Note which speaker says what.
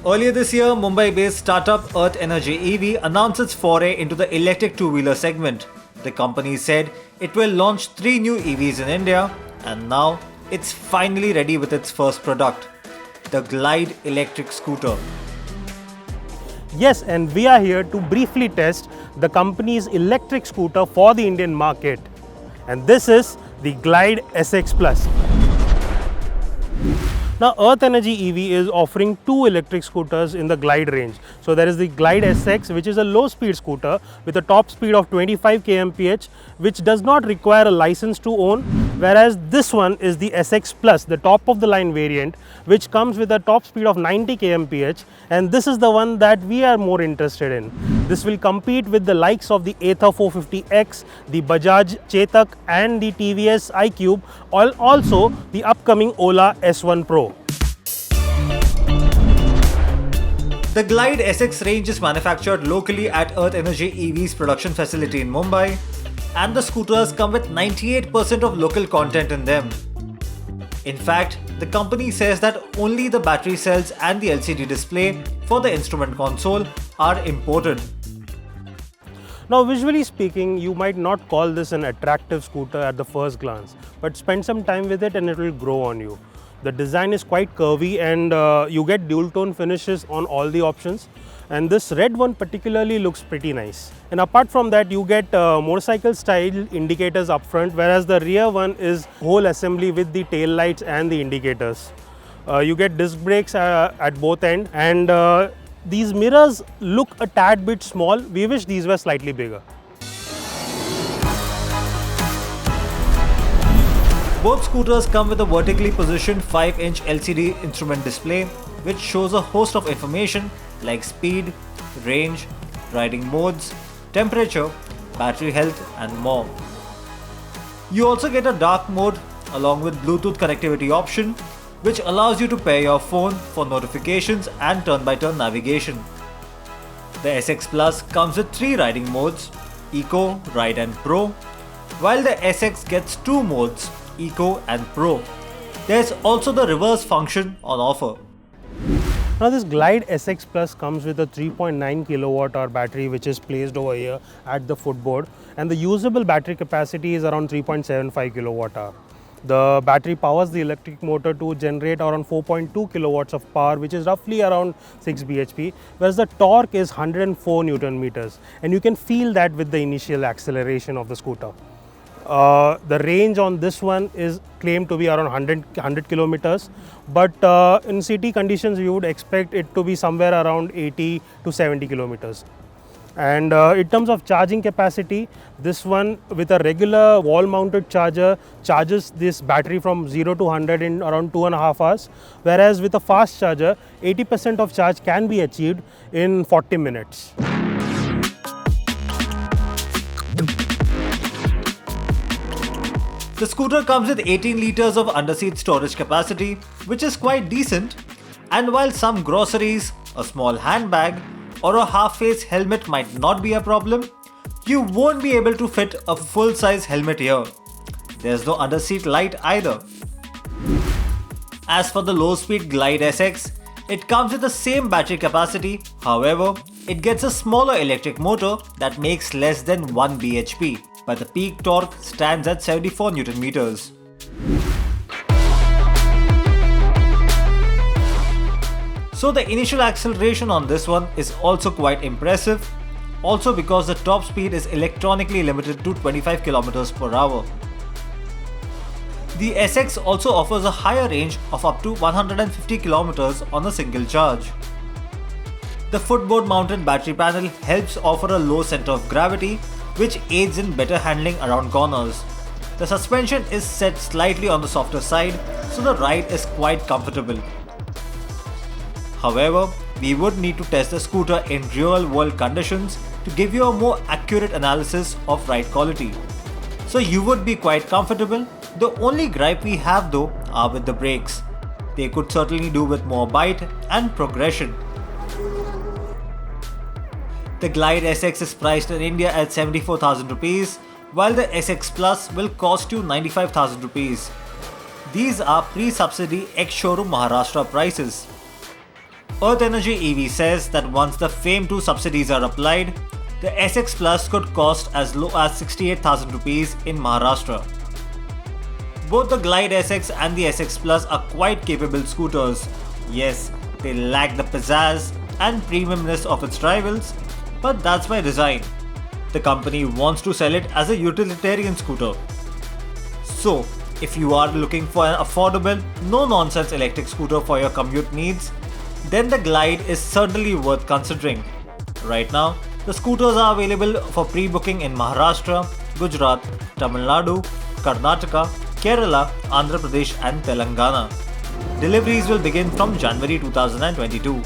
Speaker 1: Earlier this year, Mumbai-based startup Earth Energy EV announced its foray into the electric two-wheeler segment. The company said it will launch 3 new EVs in India, and now it's finally ready with its first product, the Glide electric scooter.
Speaker 2: Yes, and we are here to briefly test the company's electric scooter for the Indian market. And this is the Glide SX Plus. Now, Earth Energy EV is offering 2 electric scooters in the Glide range. So there is the Glide SX, which is a low-speed scooter with a top speed of 25 kmph, which does not require a license to own, whereas this one is the SX Plus, the top-of-the-line variant, which comes with a top speed of 90 kmph, and this is the one that we are more interested in. This will compete with the likes of the Ather 450X, the Bajaj Chetak and the TVS iQube, also the upcoming Ola S1 Pro.
Speaker 1: The Glide SX range is manufactured locally at Earth Energy EV's production facility in Mumbai, and the scooters come with 98% of local content in them. In fact, the company says that only the battery cells and the LCD display for the instrument console are imported.
Speaker 2: Now, visually speaking, you might not call this an attractive scooter at the first glance, but spend some time with it and it will grow on you. The design is quite curvy, and you get dual tone finishes on all the options, and this red one particularly looks pretty nice. And apart from that, you get motorcycle style indicators up front, whereas the rear one is whole assembly with the tail lights and the indicators. You get disc brakes at both ends, and these mirrors look a tad bit small. We wish these were slightly bigger.
Speaker 1: Both scooters come with a vertically positioned 5-inch LCD instrument display, which shows a host of information like speed, range, riding modes, temperature, battery health, and more. You also get a dark mode along with Bluetooth connectivity option, which allows you to pair your phone for notifications and turn-by-turn navigation. The SX Plus comes with 3 riding modes, Eco, Ride and Pro, while the SX gets 2 modes, Eco and Pro. There's also the reverse function on offer.
Speaker 2: Now, this Glide SX Plus comes with a 3.9 kWh battery, which is placed over here at the footboard, and the usable battery capacity is around 3.75 kWh. The battery powers the electric motor to generate around 4.2 kilowatts of power, which is roughly around 6 bhp, whereas the torque is 104 Newton meters, and you can feel that with the initial acceleration of the scooter. The range on this one is claimed to be around 100 kilometers, but in city conditions you would expect it to be somewhere around 80 to 70 kilometers. And in terms of charging capacity, this one with a regular wall mounted charger charges this battery from 0 to 100 in around 2.5 hours, whereas with a fast charger 80% of charge can be achieved in 40 minutes.
Speaker 1: The scooter comes with 18 liters of underseat storage capacity, which is quite decent, and while some groceries, a small handbag, or a half-face helmet might not be a problem, you won't be able to fit a full-size helmet here. There's no underseat light either. As for the low-speed Glide SX, it comes with the same battery capacity, however, it gets a smaller electric motor that makes less than 1 bhp. But the peak torque stands at 74 Newton meters. So the initial acceleration on this one is also quite impressive, also because the top speed is electronically limited to 25 km per hour. The SX also offers a higher range of up to 150 km on a single charge. The footboard mounted battery panel helps offer a low center of gravity, which aids in better handling around corners. The suspension is set slightly on the softer side, so the ride is quite comfortable. However, we would need to test the scooter in real-world conditions to give you a more accurate analysis of ride quality. So you would be quite comfortable. The only gripe we have though are with the brakes. They could certainly do with more bite and progression. The Glide SX is priced in India at 74,000 rupees, while the SX Plus will cost you 95,000 rupees. These are pre-subsidy ex-showroom Maharashtra prices. Earth Energy EV says that once the FAME 2 subsidies are applied, the SX Plus could cost as low as 68,000 rupees in Maharashtra. Both the Glide SX and the SX Plus are quite capable scooters. Yes, they lack the pizzazz and premiumness of its rivals, but that's by design. The company wants to sell it as a utilitarian scooter. So, if you are looking for an affordable, no-nonsense electric scooter for your commute needs, then the Glide is certainly worth considering. Right now, the scooters are available for pre-booking in Maharashtra, Gujarat, Tamil Nadu, Karnataka, Kerala, Andhra Pradesh and Telangana. Deliveries will begin from January 2022.